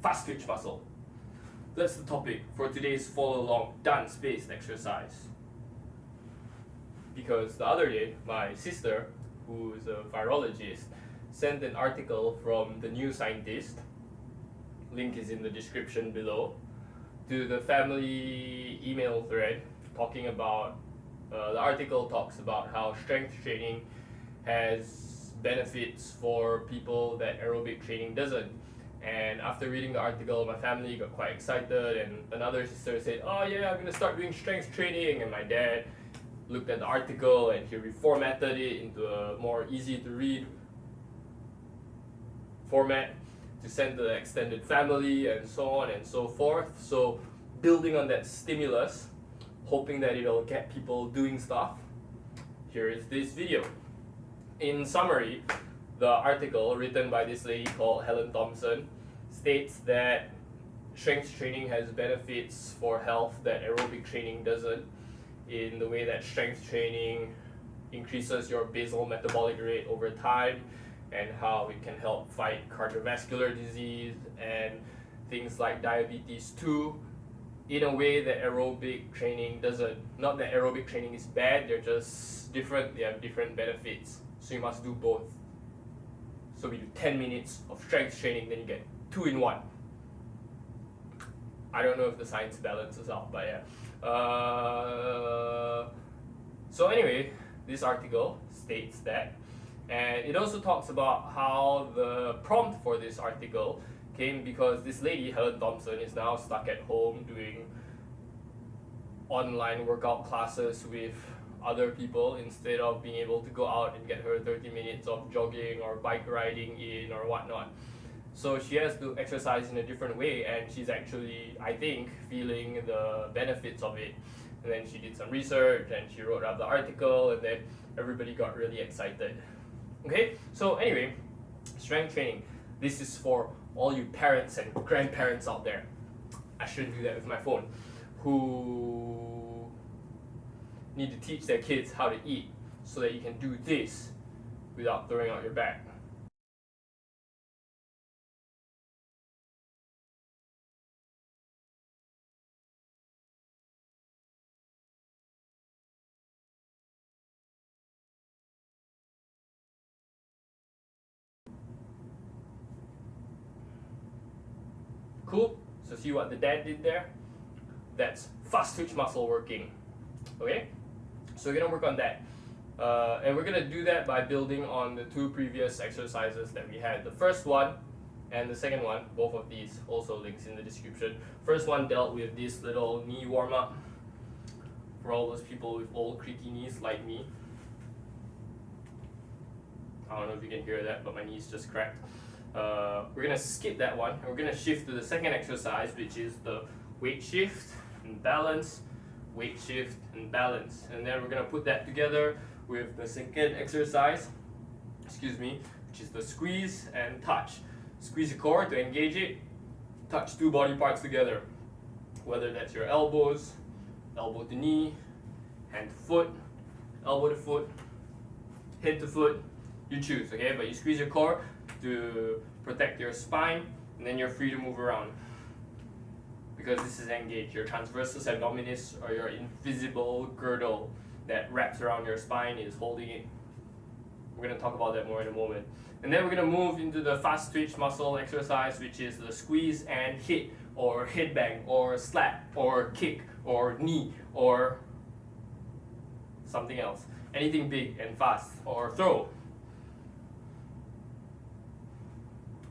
fast twitch muscle. That's the topic for today's follow along dance-based exercise. Because the other day, my sister, who is a virologist, sent an article from the New Scientist, link is in the description below, to the family email thread talking about, the article talks about how strength training has benefits for people that aerobic training doesn't. And after reading the article, my family got quite excited, and another sister said, oh yeah, I'm gonna start doing strength training. And my dad looked at the article and he reformatted it into a more easy to read format to send to the extended family and so on and so forth. So building on that stimulus, hoping that it'll get people doing stuff, here is this video. In summary, the article written by this lady called Helen Thompson states that strength training has benefits for health that aerobic training doesn't, in the way that strength training increases your basal metabolic rate over time, and how it can help fight cardiovascular disease and things like diabetes too, in a way that aerobic training doesn't. Not that aerobic training is bad, they're just different, they have different benefits. So you must do both. So we do 10 minutes of strength training, then you get 2 in 1. I don't know if the science balances out, but yeah. So anyway, this article states that, and it also talks about how the prompt for this article came because this lady, Helen Thompson, is now stuck at home doing online workout classes with other people instead of being able to go out and get her 30 minutes of jogging or bike riding in or whatnot. So she has to exercise in a different way, and she's actually, I think, feeling the benefits of it. And then she did some research and she wrote up the article, and then everybody got really excited. Okay, so anyway, strength training. This is for all you parents and grandparents out there. I shouldn't do that with my phone. Who need to teach their kids how to eat so that you can do this without throwing out your bag. Cool? So see what the dad did there? That's fast twitch muscle working. Okay? So we're gonna work on that. And we're gonna do that by building on the 2 previous exercises that we had. The first one and the second one, both of these also links in the description. First one dealt with this little knee warm up for all those people with old creaky knees like me. I don't know if you can hear that, but my knees just cracked. We're gonna skip that one and we're gonna shift to the second exercise, which is the weight shift and balance, weight shift and balance. And then we're gonna put that together with the second exercise, which is the squeeze and touch. Squeeze your core to engage it, touch 2 body parts together, whether that's your elbows, elbow to knee, hand to foot, elbow to foot, head to foot, you choose, okay? But you squeeze your core to protect your spine, and then you're free to move around. Because this is engaged, your transversus abdominis, or your invisible girdle that wraps around your spine, is holding it. We're going to talk about that more in a moment. And then we're going to move into the fast twitch muscle exercise, which is the squeeze and hit, or headbang, or slap, or kick, or knee, or something else. Anything big and fast, or throw,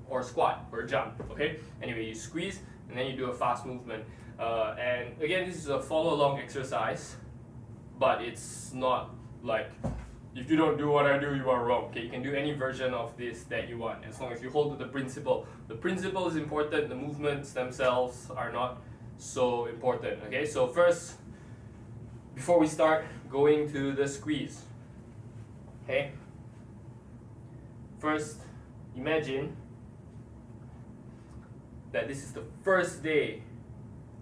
or squat, or jump, okay? Anyway, you squeeze, and then you do a fast movement. And again, this is a follow along exercise, but it's not like, if you don't do what I do, you are wrong. Okay, you can do any version of this that you want, as long as you hold to the principle. The principle is important, the movements themselves are not so important. Okay, so first, before we start, going to the squeeze. Okay, first, imagine that this is the first day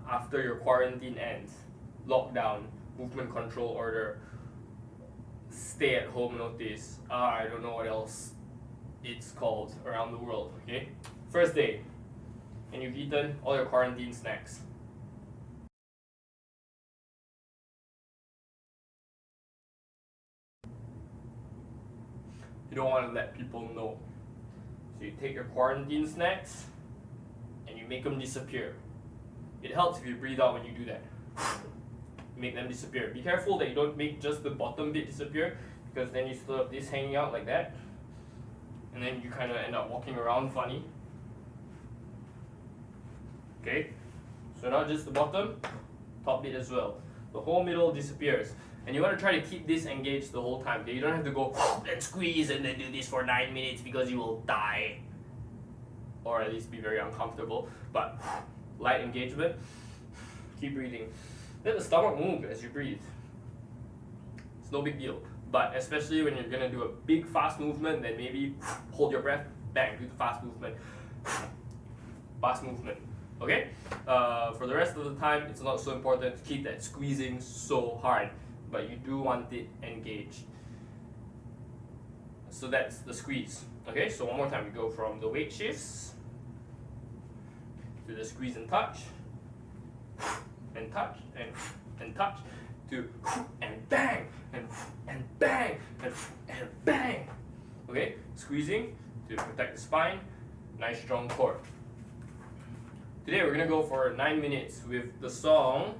after your quarantine ends, lockdown, movement control order, stay at home notice, I don't know what else it's called around the world, okay? First day, and you've eaten all your quarantine snacks. You don't want to let people know. So you take your quarantine snacks and you make them disappear. It helps if you breathe out when you do that. Make them disappear. Be careful that you don't make just the bottom bit disappear, because then you still have this hanging out like that, and then you kind of end up walking around funny. Okay, so not just the bottom, top bit as well. The whole middle disappears, and you want to try to keep this engaged the whole time. Okay, you don't have to go and squeeze and then do this for 9 minutes because you will die, or at least be very uncomfortable. But light engagement. Keep breathing. Let the stomach move as you breathe. It's no big deal. But especially when you're gonna do a big fast movement, then maybe hold your breath, bang, do the fast movement. Fast movement. Okay? For the rest of the time, it's not so important to keep that squeezing so hard, but you do want it engaged. So that's the squeeze. Okay, so one more time, we go from the weight shifts to the squeeze and touch, and touch, and touch, to and bang, and bang, and bang. Okay, squeezing to protect the spine, nice strong core. Today we're gonna go for 9 minutes with the song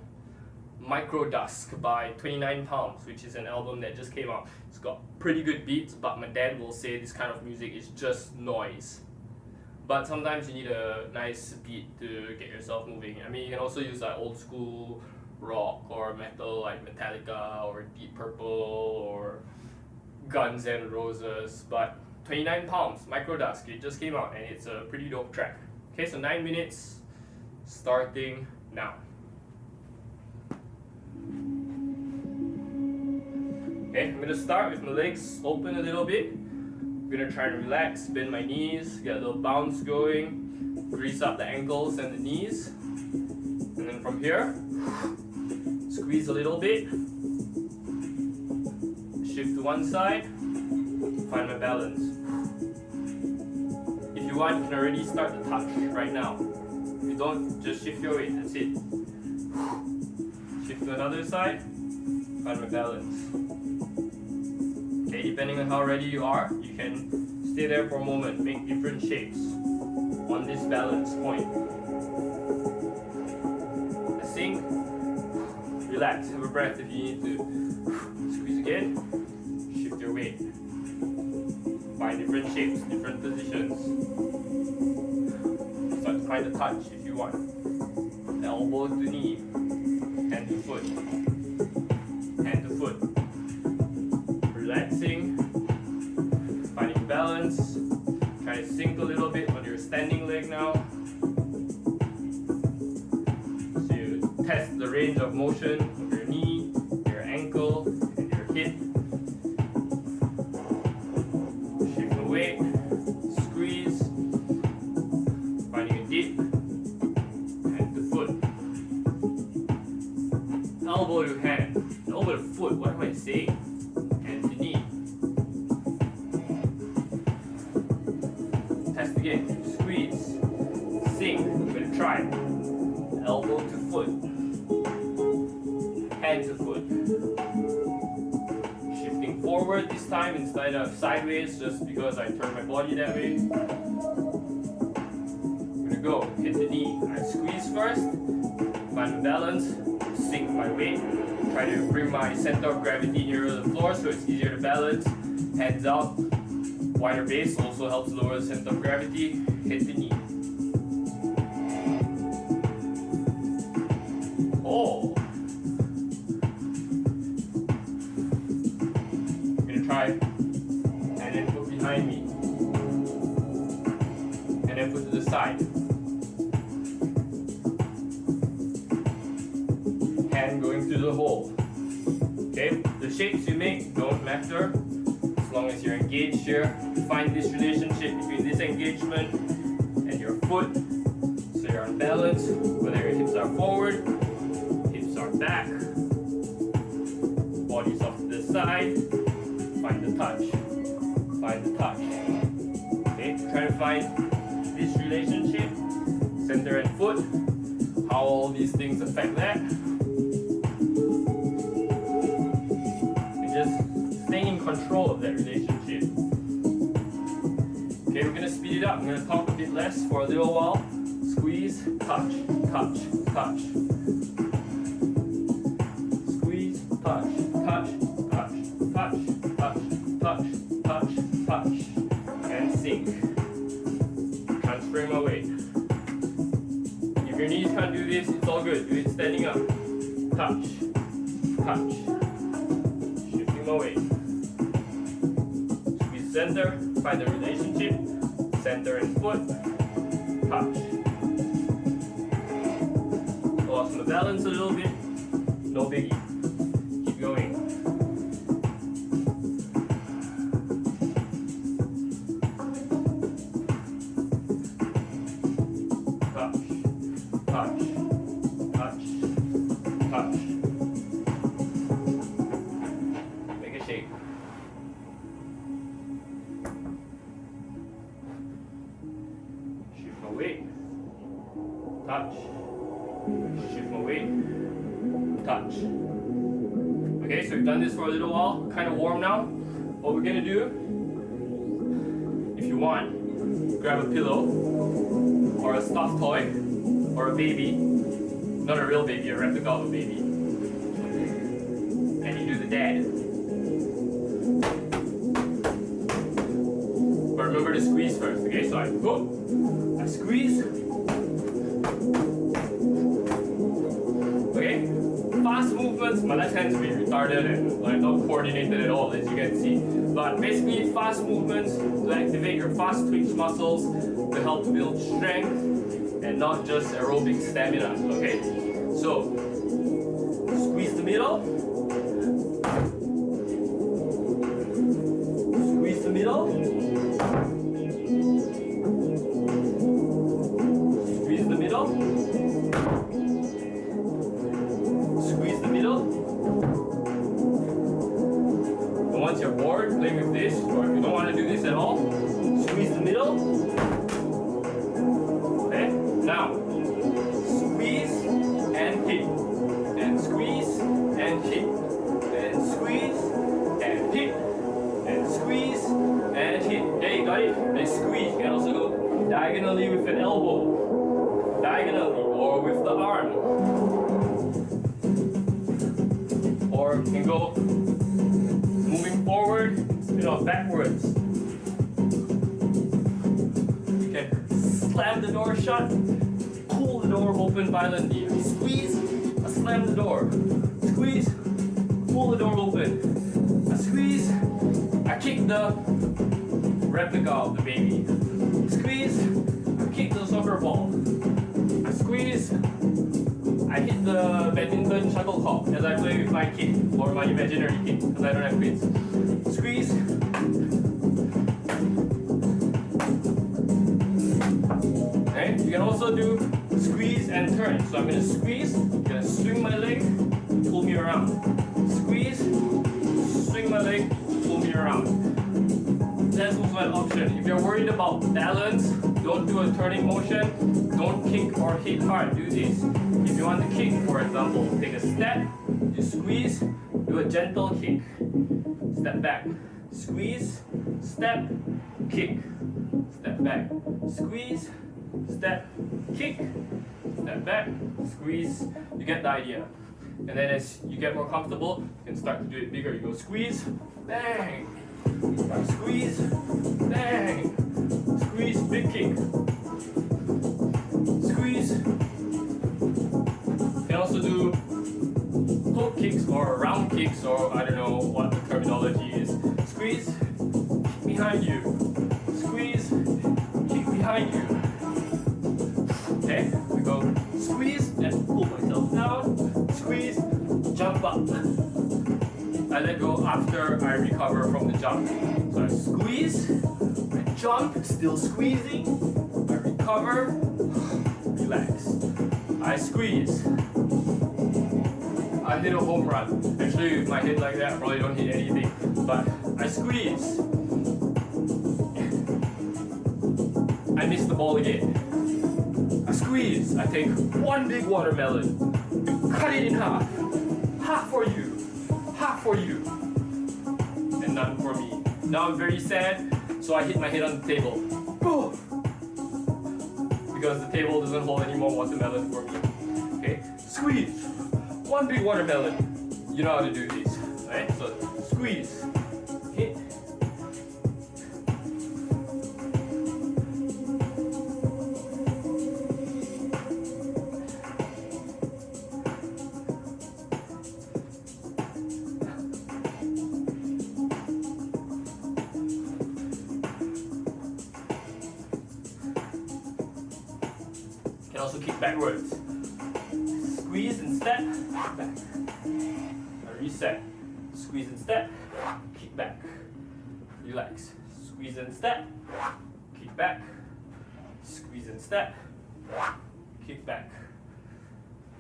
Microdusk by 29 Palms, which is an album that just came out. It's got pretty good beats, but my dad will say this kind of music is just noise. But sometimes you need a nice beat to get yourself moving. I mean, you can also use like old school rock or metal like Metallica or Deep Purple or Guns N' Roses. But 29 Palms, Microdusk, it just came out and it's a pretty dope track. Okay, so 9 minutes starting now. Okay, I'm gonna start with my legs open a little bit. I'm gonna try to relax, bend my knees, get a little bounce going, grease up the ankles and the knees. And then from here, squeeze a little bit, shift to one side, find my balance. If you want, you can already start the touch right now. If you don't, just shift your weight, that's it. Shift to another side, find my balance. Okay, depending on how ready you are, you can stay there for a moment, make different shapes on this balance point. Sink, relax, have a breath if you need to. Squeeze again, shift your weight. Find different shapes, different positions. Start to find the touch if you want. Elbow to knee, hand to foot, hand to foot. Relaxing, finding balance. Try to sink a little bit on your standing leg now. So you test the range of motion of your knee, your ankle, and your hip. Shift the weight, squeeze, finding a dip, hand to foot. Elbow to hand, elbow to foot, what am I saying? Hand to knee. Test again, squeeze, sink, I'm gonna try. Elbow to foot, hand to foot. Shifting forward this time instead of sideways, just because I turn my body that way. I'm gonna go, hit the knee. I squeeze first, find the balance, sink my weight. Try to bring my center of gravity nearer the floor so it's easier to balance. Hands out, wider base also helps lower the center of gravity. Hit the knee. Oh! I'm gonna try, and then foot behind me. And then foot to the side. Hand going through the hole. Okay, the shapes you make don't matter as long as you're engaged here. Find this relationship between this engagement and your foot, so you're on balance, whether your hips are forward, hips are back, body's off to the side. Find the touch, find the touch. Okay, try to find this relationship. center and foot, how all these things affect that. And just staying in control of that relationship. Okay, we're gonna speed it up. I'm gonna talk a bit less for a little while. Squeeze, touch, touch, touch. Squeeze, touch, touch, touch, touch, touch, touch, touch, touch. And sink. Transferring my weight. If your knees can't do this, it's all good. Do it standing up. Touch, touch. Shifting my weight. Squeeze center, find the relationship. Center and foot. Touch. Lost my balance a little bit. No biggie. Keep going. Touch, touch, touch, touch. Make a shake. Shift my weight. Touch. Shift my weight. Touch. Okay, so we've done this for a little while. Kind of warm now. What we're gonna do, if you want, grab a pillow or a stuffed toy or a baby, not a real baby, a replica of a baby, and you do the dad. But remember to squeeze first. Okay, so I go, I squeeze. Okay, fast movements. My left hand's really retarded and like not coordinated at all, as you can see. But basically, fast movements to activate your fast twitch muscles to help to build strength and not just aerobic stamina. Okay, so squeeze the middle. Squeeze the middle. Squeeze the middle. Squeeze the middle. And once you're bored playing with this, or if you don't want to do this at all, squeeze the middle. Okay, now squeeze and kick, and squeeze and kick, and squeeze and kick, and squeeze and hit. Okay, got it? Then squeeze. You can also go diagonally with an elbow, diagonally, or with the arm. Or you can go moving forward, backwards. You can slam the door shut, pull the door open violently. Squeeze, I slam the door. Squeeze, pull the door open. I squeeze, I kick the replica of the baby. Squeeze, I kick the soccer ball. I squeeze, I hit the badminton shuttlecock as I play with my kid, or my imaginary kid, because I don't have kids. Squeeze. Okay, you can also do squeeze and turn. So I'm going to squeeze, I'm going to swing my leg, pull me around. Squeeze, swing my leg, pull me around. That's also an option. If you're worried about balance, don't do a turning motion, don't kick or hit hard, do this. If you want to kick, for example, take a step, you squeeze, do a gentle kick. Step back, squeeze, step, kick, step back, squeeze, step, kick, step back, squeeze. You get the idea. And then as you get more comfortable, you can start to do it bigger. You go squeeze, bang, squeeze, bang, squeeze, big kick, squeeze. You can also do hook kicks or round kicks, or I don't know what the terminology is. Squeeze, kick behind you. Squeeze, kick behind you. Okay, we go squeeze and pull myself down. Squeeze, jump up. I let go after I recover from the jump. So I squeeze, I jump, still squeezing. I recover, relax. I squeeze. I hit a home run. Actually, with my head like that, I probably don't hit anything. But I squeeze. I miss the ball again. I squeeze. squeeze. I take one big watermelon, cut it in half. Half for you, half for you, and none for me. Now I'm very sad, so I hit my head on the table. Boom! Because the table doesn't hold any more watermelon for me. Okay, squeeze. One big watermelon. You know how to do this, right? So squeeze, hit. You can also kick backwards. Squeeze and step, kick back. Reset. Squeeze and step, kick back. Relax. Squeeze and step, kick back. Squeeze and step, kick back.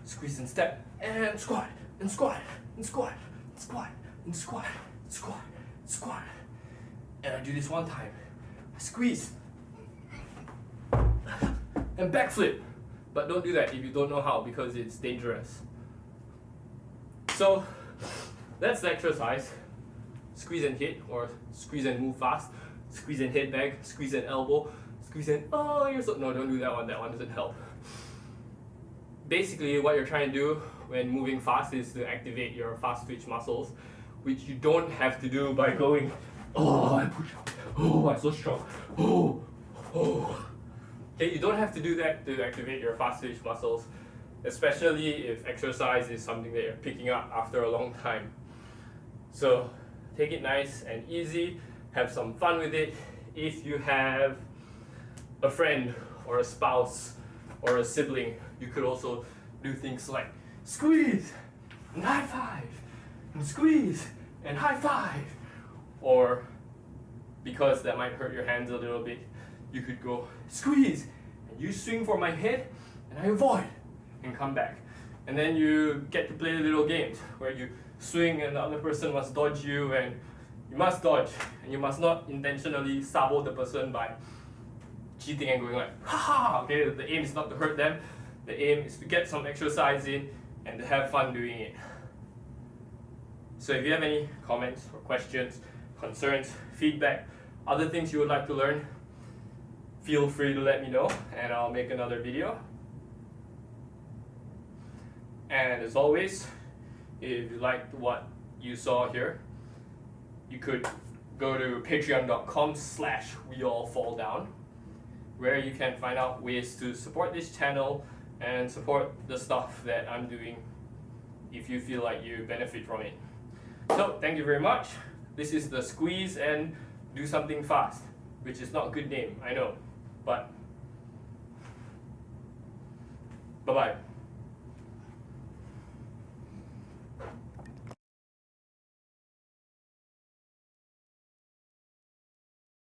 Squeeze and step, and squat, and squat, and squat, and squat, and squat, and squat, and squat. And I do this one time. I squeeze. And backflip. But don't do that if you don't know how, because it's dangerous. So that's the exercise. Squeeze and hit, or squeeze and move fast. Squeeze and hit back, squeeze and elbow, squeeze and oh, you're so, no, don't do that one doesn't help. Basically what you're trying to do when moving fast is to activate your fast twitch muscles, which you don't have to do by going, oh, I push up, oh, I'm so strong, oh. Okay, you don't have to do that to activate your fast twitch muscles, especially if exercise is something that you're picking up after a long time. So take it nice and easy, have some fun with it. If you have a friend or a spouse or a sibling, you could also do things like squeeze and high five, and squeeze and high five. Or, because that might hurt your hands a little bit, you could go squeeze and you swing for my head and I avoid and come back. And then you get to play little games where you swing and the other person must dodge you, and you must dodge, and you must not intentionally sabo the person by cheating and going like, ha ha, okay, the aim is not to hurt them, the aim is to get some exercise in and to have fun doing it. So if you have any comments or questions, concerns, feedback, other things you would like to learn, feel free to let me know and I'll make another video. And as always, if you liked what you saw here, you could go to patreon.com/weallfalldown, where you can find out ways to support this channel and support the stuff that I'm doing if you feel like you benefit from it. So thank you very much. This is the squeeze and do something fast, which is not a good name, I know, but bye-bye.